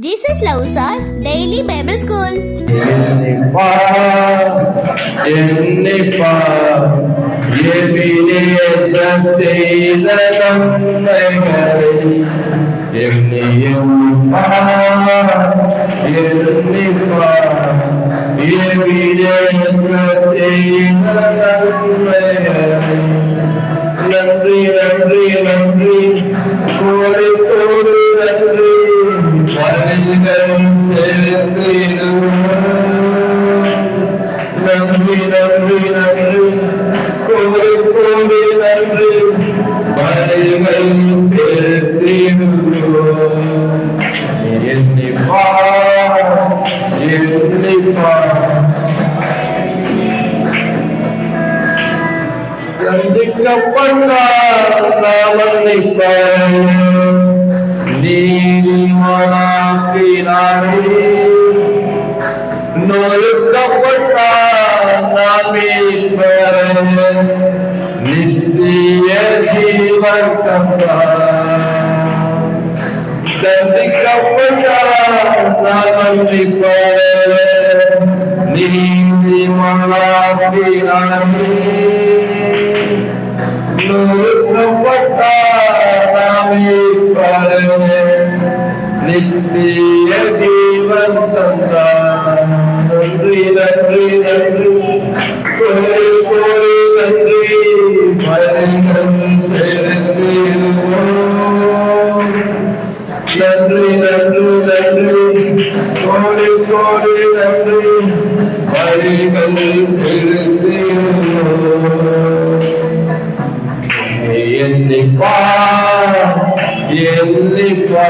Jesus loves our daily Bible school. நன்றி நன்றி நன்றி கோடி கோடி நன்றி வரிகளும் நன்றி நன்றி நன்றி கோடி கோடி நன்றி வரிகளும் எண்ணிப்பா எண்ணிப்பா கண்டிக்கப்பட்டால் நீதிமானாக்கினாரே நொறுக்கப்பட்டால் நித்திய ஜீவன் தந்தார். கண்டிக்கப்பட்டால் நீதிமானாக்கினாரே நித்திய ஜீவன் தந்தார். நன்றி நன்றி நன்றி கோடி கோடி நன்றி மரணம் செலுத்திடுவோம். நன்றி நன்றி நன்றி கோடி கோடி நன்றி மரணம் செலுத்திடுவோம். எண்ணிப்பா எண்ணிப்பா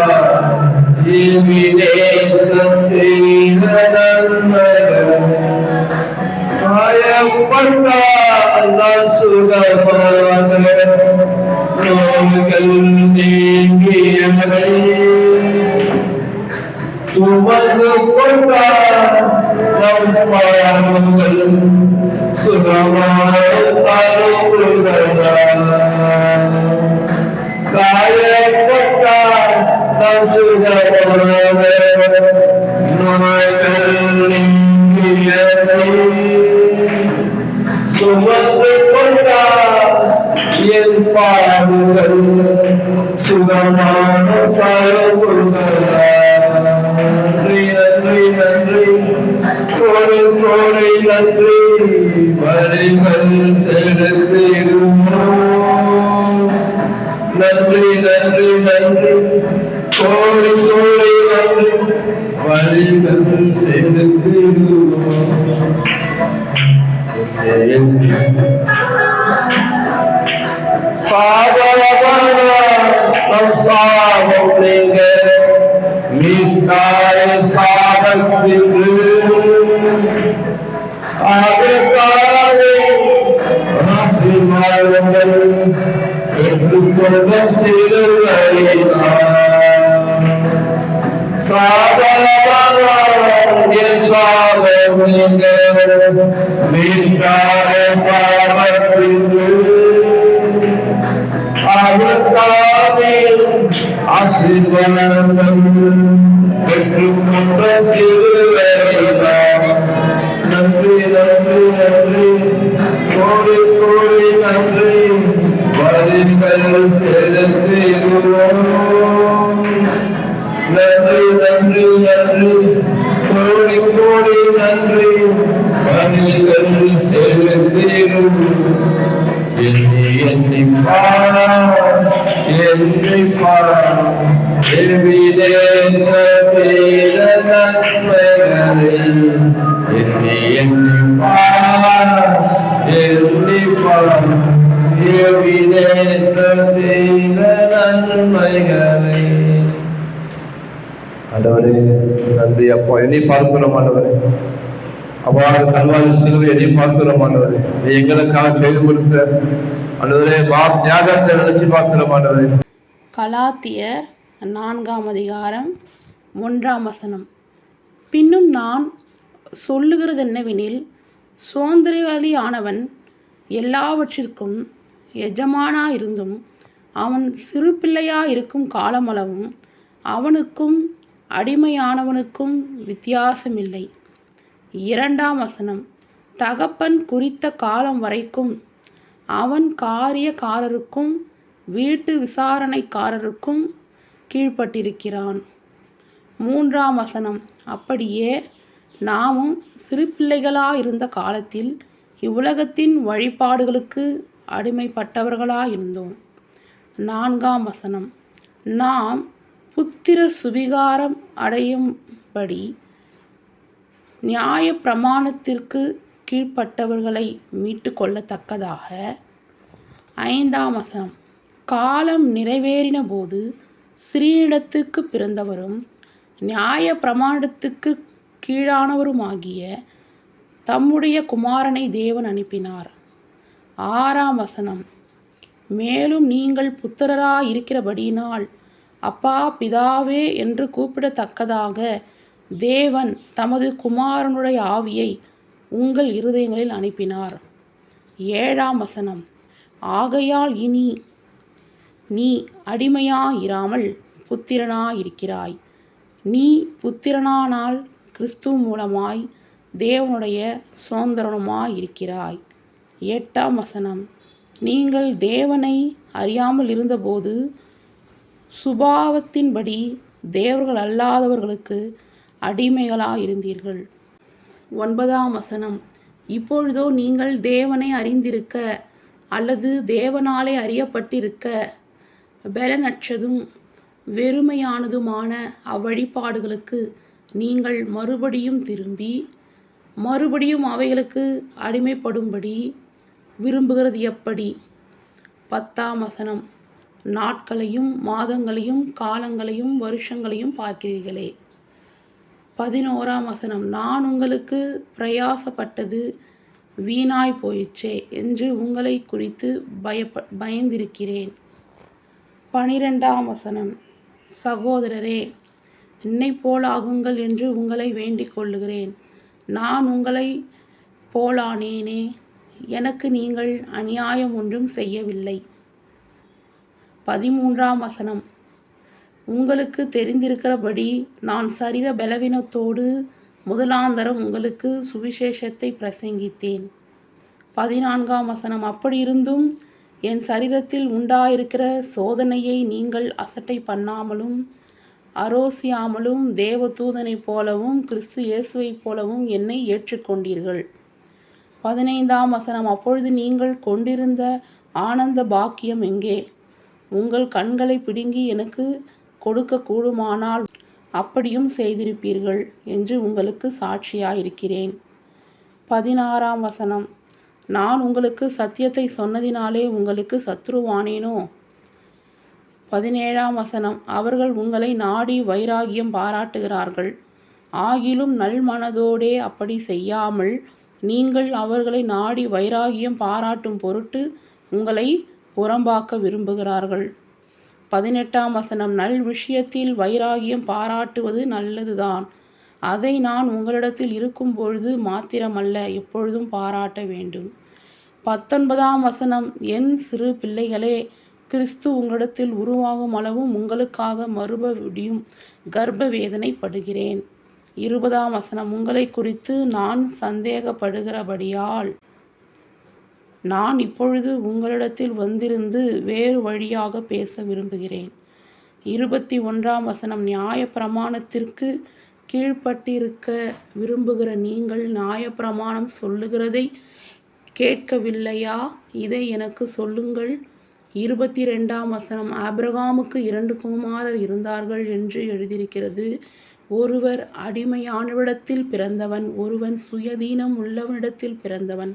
காயப்பட்டால் சுகமாக நோய்கள் நீங்கியவை சுமந்து கொண்டால் நம் பாவங்கள் சுகமாக காயப்பட்டால் நம் சுகமாக நோய்கள் நீங்கியவை சுமந்து கொண்டால் என் பாடுகள் சுகமான நன்றி நன்றி நன்றி கோடி கோடி நன்றி வரிகள் செலுத்திடுவோம். நன்றி நன்றி நன்றி கோடி கோடி நன்றி வரிகள் செலுத்திடுவோம். சாபம் நீங்க மீட்காய சாபத்திற்கு அதற்காக ஆசீர்வாதங்கள் பெற்றுக்கொண்ட சிறுவரை சாபம் நீங்க மீட்காய சாபத்திற்கு ஆசீர்வாதங்கள் பெற்றுக்கொண்ட சிறுவரைதான். நன்றி நன்றி நன்றி கோடி கோடி நன்றி வரிகள் செலுத்திடுவோம். நன்றி நன்றி நன்றி கோடி கோடி நன்றி வரிகள் செலுத்திடுவோம். எண்ணிப்பா எண்ணிப்பா நன்மைகளை எண்ணிப்பா எண்ணிப்பா நன்மைகளை. ஆண்டவரே நன்றி அப்பா, என்னை பார்க்கிறோம் ஆண்டவரே. அவ்வாறு கல்வாரி சிலுவை என்னை பார்க்கிறோம் ஆண்டவரே. நீ எங்களுக்காக செய்து கொடுத்த ஆண்டவரே தியாகத்தை நினைச்சு பார்க்கிறோம் ஆண்டவரே. கலாத்தியர் 4:1 பின்னும் நான் சொல்லுகிறதென்னவெனில், சுதந்திரவாளியானவன் எல்லாவற்றிற்கும் எஜமானாயிருந்தும் அவன் சிறு பிள்ளையாயிருக்கும் காலமளவும் அவனுக்கும் அடிமையானவனுக்கும் வித்தியாசமில்லை. 2ஆம் வசனம், தகப்பன் குறித்த காலம் வரைக்கும் அவன் காரியக்காரருக்கும் வீட்டு விசாரணைக்காரருக்கும் கீழ்ப்பட்டிருக்கிறான். 3ஆம் வசனம், அப்படியே நாமும் சிறு பிள்ளைகளாயிருந்த காலத்தில் இவ்வுலகத்தின் வழிபாடுகளுக்கு அடிமைப்பட்டவர்களாயிருந்தோம். 4ஆம் வசனம், நாம் புத்திர சுவிகாரம் அடையும்படி நியாய பிரமாணத்திற்கு கீழ்ப்பட்டவர்களை மீட்டு கொள்ளத்தக்கதாக. 5ஆம் வசனம், காலம் நிறைவேறின போது ஸ்திரீயிடத்துக்கு பிறந்தவரும் நியாய பிரமாணத்துக்கு கீழானவருமாகிய தம்முடைய குமாரனை தேவன் அனுப்பினார். 6ஆம் வசனம், மேலும் நீங்கள் புத்திரராயிருக்கிறபடியினால் அப்பா பிதாவே என்று கூப்பிடத்தக்கதாக தேவன் தமது குமாரனுடைய ஆவியை உங்கள் இருதயங்களில் அனுப்பினார். 7ஆம் வசனம், ஆகையால் இனி நீ அடிமையாயிராமல் புத்திரனாயிருக்கிறாய். நீ புத்திரனானால் கிறிஸ்து மூலமாய் தேவனுடைய சுதந்திரனுமாயிருக்கிறாய். 8ஆம் வசனம், நீங்கள் தேவனை அறியாமல் இருந்தபோது சுபாவத்தின்படி தேவர்கள் அல்லாதவர்களுக்கு அடிமைகளாயிருந்தீர்கள். 9ஆம் வசனம், இப்பொழுதோ நீங்கள் தேவனை அறிந்திருக்க அல்லது தேவனாலே அறியப்பட்டிருக்க பலனற்றதும் வெறுமையானதுமான அவ்வழிபாடுகளுக்கு நீங்கள் மறுபடியும் திரும்பி மறுபடியும் அவைகளுக்கு அடிமைப்படும்படி விரும்புகிறது எப்படி? 10ஆம் வசனம், நாட்களையும் மாதங்களையும் காலங்களையும் வருஷங்களையும் பார்க்கிறீர்களே. 11ஆம் வசனம், நான் உங்களுக்கு பிரயாசப்பட்டது வீணாய் போயிற்றே என்று உங்களை குறித்து பயந்திருக்கிறேன். 12ஆம் வசனம், சகோதரரே, என்னை போலாகுங்கள் என்று உங்களை வேண்டிக் கொள்ளுகிறேன். நான் உங்களை போலானேனே, எனக்கு நீங்கள் அநியாயம் ஒன்றும் செய்யவில்லை. 13ஆம் வசனம், உங்களுக்கு தெரிந்திருக்கிறபடி நான் சரீர பலவீனத்தோடு முதலாந்தரம் உங்களுக்கு சுவிசேஷத்தை பிரசங்கித்தேன். 14ஆம் வசனம், அப்படியிருந்தும் என் சரீரத்தில் உண்டாயிருக்கிற சோதனையை நீங்கள் அசட்டை பண்ணாமலும் அரோசியாமலும் தேவதூதனைப் போலவும் கிறிஸ்து இயேசுவைப் போலவும் என்னை ஏற்றுக்கொண்டீர்கள். 15ஆம் வசனம், அப்பொழுது நீங்கள் கொண்டிருந்த ஆனந்த பாக்கியம் எங்கே? உங்கள் கண்களை பிடுங்கி எனக்கு கொடுக்க கூடுமானால் அப்படியும் செய்திருப்பீர்கள் என்று உங்களுக்கு சாட்சியாயிருக்கிறேன். 16ஆம் வசனம், நான் உங்களுக்கு சத்தியத்தை சொன்னதினாலே உங்களுக்கு சத்ருவானேனோ? 17ஆம் வசனம், அவர்கள் உங்களை நாடி வைராகியம் பாராட்டுகிறார்கள். ஆகிலும் நல்மனதோடே அப்படி செய்யாமல் நீங்கள் அவர்களை நாடி வைராகியம் பாராட்டும் பொருட்டு உங்களை புறம்பாக்க விரும்புகிறார்கள். 18ஆம் வசனம், நல் விஷயத்தில் வைராகியம் பாராட்டுவது நல்லதுதான். அதை நான் உங்களிடத்தில் இருக்கும் பொழுது மாத்திரமல்ல, எப்பொழுதும் பாராட்ட வேண்டும். 19ஆம் வசனம், என் சிறு பிள்ளைகளே, கிறிஸ்து உங்களிடத்தில் உருவாகும் அளவும் உங்களுக்காக மறுபடியும் கர்ப்ப வேதனைப்படுகிறேன். 20ஆம் வசனம், உங்களை குறித்து நான் சந்தேகப்படுகிறபடியால் நான் இப்பொழுது உங்களிடத்தில் வந்திருந்து வேறு வழியாக பேச விரும்புகிறேன். 21ஆம் வசனம், நியாய பிரமாணத்திற்கு கீழ்ப்பட்டிருக்க விரும்புகிற நீங்கள் நியாயப்பிரமாணம் சொல்லுகிறதை கேட்கவில்லையா? இதை எனக்கு சொல்லுங்கள். 22ஆம் வசனம், ஆபிரகாமுக்கு 2 குமாரர் இருந்தார்கள் என்று எழுதியிருக்கிறது. ஒருவர் அடிமையானவிடத்தில் பிறந்தவன், ஒருவன் சுயதீனம் உள்ளவனிடத்தில் பிறந்தவன்.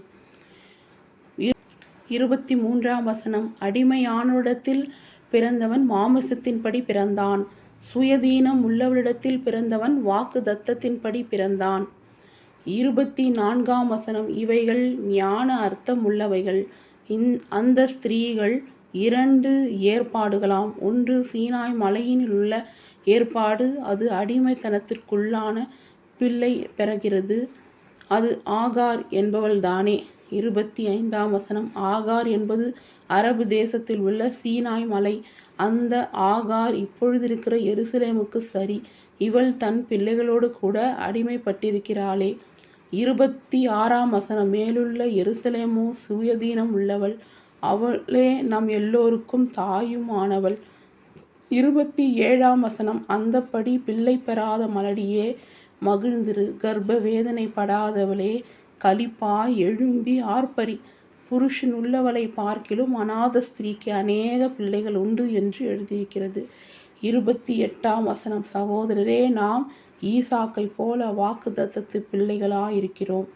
23ஆம் வசனம், அடிமையானவிடத்தில் பிறந்தவன் மாமிசத்தின்படி பிறந்தான், சுயதீனம் உள்ளவளிடத்தில் பிறந்தவன் வாக்கு தத்தத்தின்படி பிறந்தான். 24ஆம் வசனம், இவைகள் ஞான அர்த்தம் உள்ளவைகள். அந்த ஸ்திரீகள் 2 ஏற்பாடுகளாம். ஒன்று சீனாய் மலையினில் உள்ள ஏற்பாடு, அது அடிமைத்தனத்திற்குள்ளான பிள்ளை பெறுகிறது, அது ஆகார் என்பவள்தானே. 25ஆம் வசனம், ஆகார் என்பது அரபு தேசத்தில் உள்ள சீனாய் மலை. அந்த ஆகார் இப்பொழுது இருக்கிற எருசலேமுக்கு சரி. இவள் தன் பிள்ளைகளோடு கூட அடிமைப்பட்டிருக்கிறாளே. 26ஆம் வசனம், மேலுள்ள எருசலேமோ சுயதீனம் உள்ளவள், அவளே நம் எல்லோருக்கும் தாயுமானவள். 27ஆம் வசனம், அந்தப்படி பிள்ளை பெறாத மலடியே மகிழ்ந்திரு, கர்ப்ப வேதனை படாதவளே களிப்பாய் எழும்பி ஆர்ப்பரி. புருஷன் உள்ளவளை பார்க்கிலும் அநாத ஸ்திரீக்கு அநேக பிள்ளைகள் உண்டு என்று எழுதியிருக்கிறது. 28ஆம் வசனம், சகோதரரே நாம் ஈசாக்கை போல வாக்குத்தத்தத்து பிள்ளைகளாயிருக்கிறோம்.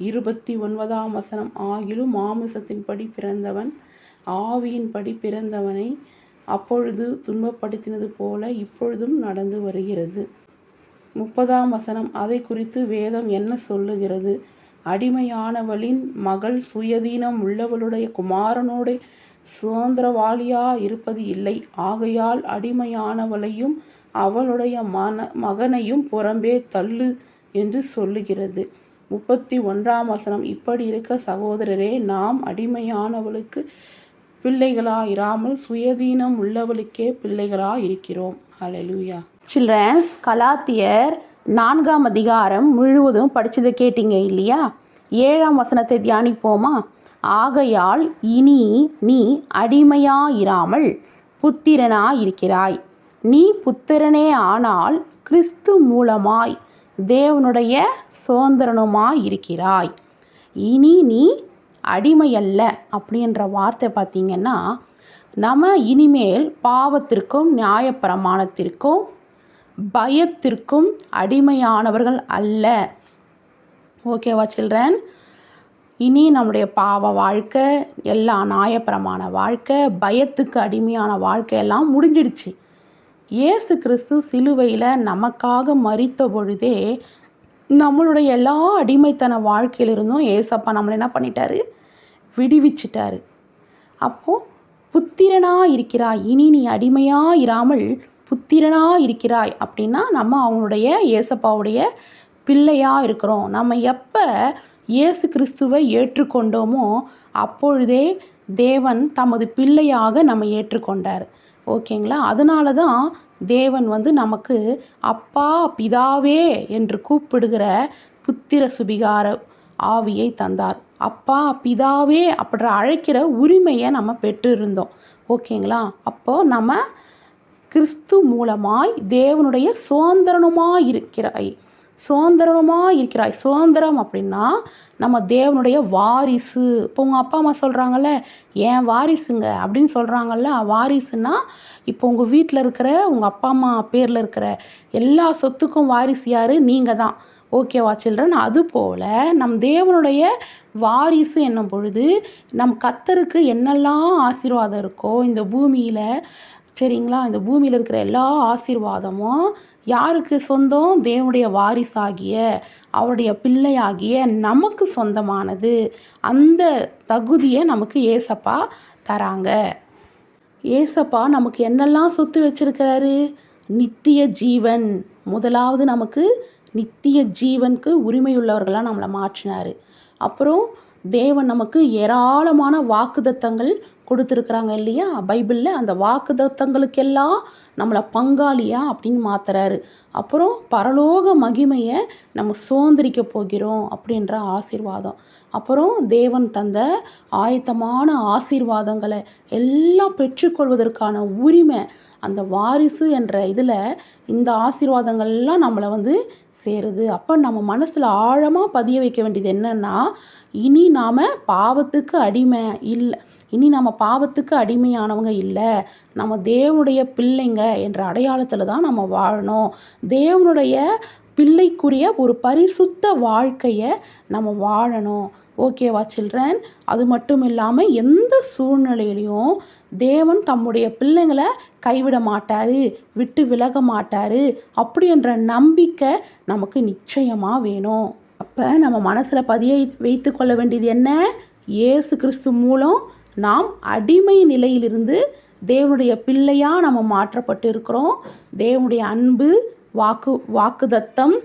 29ஆம் வசனம், ஆகிலும் மாமிசத்தின்படி பிறந்தவன் ஆவியின்படி பிறந்தவனை அப்பொழுது துன்பப்படுத்தினது போல இப்பொழுதும் நடந்து வருகிறது. 30ஆம் வசனம், அதை குறித்து வேதம் என்ன சொல்லுகிறது? அடிமையானவளின் மகள் சுயதீனம் உள்ளவளுடைய குமாரனோட சுதந்திரவாளியா இருப்பது இல்லை. ஆகையால் அடிமையானவளையும் அவளுடைய மகனையும் புறம்பே தள்ளு என்று சொல்லுகிறது. 31ஆம் வசனம், இப்படி இருக்க சகோதரரே நாம் அடிமையானவளுக்கு பிள்ளைகளாயிராமல் சுயதீனம் உள்ளவளுக்கே பிள்ளைகளாயிருக்கிறோம். ஹல்லேலூயா. சில்ட்ரன்ஸ், கலாத்தியர் 4ஆம் அதிகாரம் முழுவதும் படித்ததை கேட்டீங்க இல்லையா? 7ஆம் வசனத்தை தியானிப்போமா? ஆகையால் இனி நீ அடிமையாயிராமல் புத்திரனாயிருக்கிறாய். நீ புத்திரனே ஆனால் கிறிஸ்து மூலமாய் தேவனுடைய சுதந்திரனுமாயிருக்கிறாய். இனி நீ அடிமையல்ல அப்படின்ற வார்த்தை பார்த்திங்கன்னா, நம்ம இனிமேல் பாவத்திற்கும் நியாயப்பிரமாணத்திற்கும் பயத்திற்கும் அடிமையானவர்கள் அல்ல. ஓகேவா சில்ட்ரன்? இனி நம்முடைய பாவ வாழ்க்கை, எல்லா நியாயப்பிரமாண வாழ்க்கை, பயத்துக்கு அடிமையான வாழ்க்கையெல்லாம் முடிஞ்சிடுச்சு. இயேசு கிறிஸ்து சிலுவையில் நமக்காக மரித்த பொழுதே நம்மளுடைய எல்லா அடிமைத்தன வாழ்க்கையிலிருந்தும் ஏசப்பா நம்மளை என்ன பண்ணிட்டாரு? விடுவிச்சிட்டாரு. அப்போது புத்திரனாக இருக்கிறாய், இனி நீ அடிமையாக இராமல் புத்திரனாக இருக்கிறாய் அப்படின்னா நம்ம அவங்களுடைய ஏசப்பாவுடைய பிள்ளையாக இருக்கிறோம். நம்ம எப்போ இயேசு கிறிஸ்துவை ஏற்றுக்கொண்டோமோ அப்பொழுதே தேவன் தமது பிள்ளையாக நம்ம ஏற்றுக்கொண்டார். ஓகேங்களா? அதனால தான் தேவன் நமக்கு அப்பா பிதாவே என்று கூப்பிடுகிற புத்திர சுபிகார ஆவியை தந்தார். அப்பா பிதாவே அப்படி அழைக்கிற உரிமையை நம்ம பெற்றிருந்தோம். ஓகேங்களா? அப்போது நம்ம கிறிஸ்து மூலமாய் தேவனுடைய சுதந்திரனுமாய் இருக்கிறாய். சுதந்திரம் அப்படின்னா நம்ம தேவனுடைய வாரிசு. இப்போ உங்கள் அப்பா அம்மா சொல்கிறாங்கல்ல, ஏன் வாரிசுங்க அப்படின்னு சொல்கிறாங்கல்ல. வாரிசுன்னா இப்போ உங்கள் வீட்டில் இருக்கிற உங்கள் அப்பா அம்மா பேரில் இருக்கிற எல்லா சொத்துக்கும் வாரிசு யார்? நீங்கள் தான். ஓகேவா சில்ட்ரன்? அதுபோல் நம் தேவனுடைய வாரிசு என்னும் பொழுது நம் கர்த்தருக்கு என்னெல்லாம் ஆசீர்வாதம் இருக்கோ இந்த பூமியில், சரிங்களா, இந்த பூமியில் இருக்கிற எல்லா ஆசீர்வாதமும் யாருக்கு சொந்தம்? தேவனுடைய வாரிசாகிய அவருடைய பிள்ளையாகிய நமக்கு சொந்தமானது. அந்த தகுதியை நமக்கு ஏசப்பா தராங்க. ஏசப்பா நமக்கு என்னெல்லாம் சொத்து வச்சிருக்கிறாரு? நித்திய ஜீவன். முதலாவது நமக்கு நித்திய ஜீவனுக்கு உரிமையுள்ளவர்களாக நம்மளை மாற்றினார். அப்புறம் தேவன் நமக்கு ஏராளமான வாக்குத்தத்தங்கள் கொடுத்துருக்குறாங்க இல்லையா பைபிளில். அந்த வாக்குத்தத்தங்களுக்கெல்லாம் நம்மளை பங்காளியா அப்படின்னு மாத்துறாரு. அப்புறம் பரலோக மகிமையை நம்ம சுதந்திரிக்க போகிறோம் அப்படின்ற ஆசீர்வாதம். அப்புறம் தேவன் தந்த ஆயத்தமான ஆசீர்வாதங்களை எல்லாம் பெற்றுக்கொள்வதற்கான உரிமை அந்த வாரிசு என்ற இதில் இந்த ஆசீர்வாதங்கள்லாம் நம்மளை சேருது. அப்போ நம்ம மனசில் ஆழமாக பதிய வைக்க வேண்டியது என்னென்னா, இனி நாம் பாவத்துக்கு அடிமை இல்லை. இனி நம்ம பாவத்துக்கு அடிமையானவங்க இல்லை. நம்ம தேவனுடைய பிள்ளைங்க என்ற அடையாளத்தில் தான் நம்ம வாழணும். தேவனுடைய பிள்ளைக்குரிய ஒரு பரிசுத்த வாழ்க்கையை நம்ம வாழணும். ஓகேவா சில்ட்ரன்? அது மட்டும் இல்லாமல் எந்த சூழ்நிலையிலையும் தேவன் தம்முடைய பிள்ளைங்களை கைவிட மாட்டார், விட்டு விலக மாட்டார் அப்படின்ற நம்பிக்கை நமக்கு நிச்சயமாக வேணும். அப்போ நம்ம மனசில் பதிய வைத்து கொள்ள வேண்டியது என்ன? இயேசு கிறிஸ்து மூலம் நாம் அடிமை நிலையிலிருந்து தேவனுடைய பிள்ளையாக நம்ம மாற்றப்பட்டு இருக்கிறோம். தேவனுடைய அன்பு, வாக்குதத்தம்,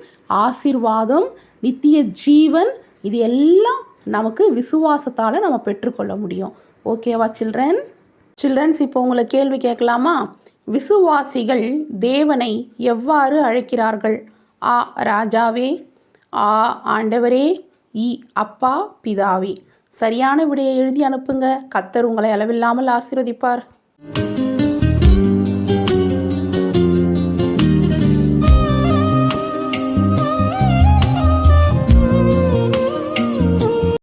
ஆசீர்வாதம், நித்திய ஜீவன் இது எல்லாம் நமக்கு விசுவாசத்தால் நம்ம பெற்றுக்கொள்ள முடியும். ஓகேவா சில்ட்ரன்ஸ்? இப்போ உங்களை கேள்வி கேட்கலாமா? விசுவாசிகள் தேவனை எவ்வாறு அழைக்கிறார்கள்? ஆ ராஜாவே, ஆ ஆண்டவரே, இ அப்பா பிதாவே. சரியான விடையை எழுதி அனுப்புங்க. கர்த்தர் உங்களை அளவில்லாமல் ஆசீர்வதிப்பார்.